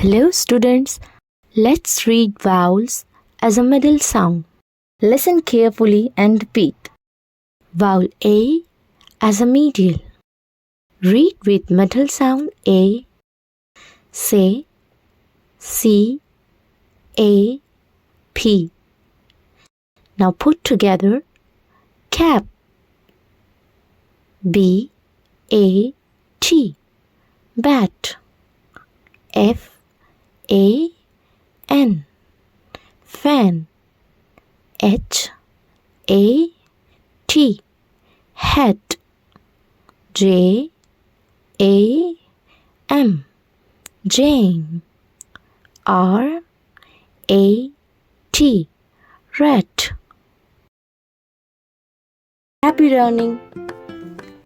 Hello students, let's read vowels as a middle sound. Listen carefully and repeat. Vowel A as a medial. Read with middle sound A. Say C A P. Now put together cap B A T. Bat F A N. Fan H A T. Hat J A M. Jane R A T. Rat. Happy learning!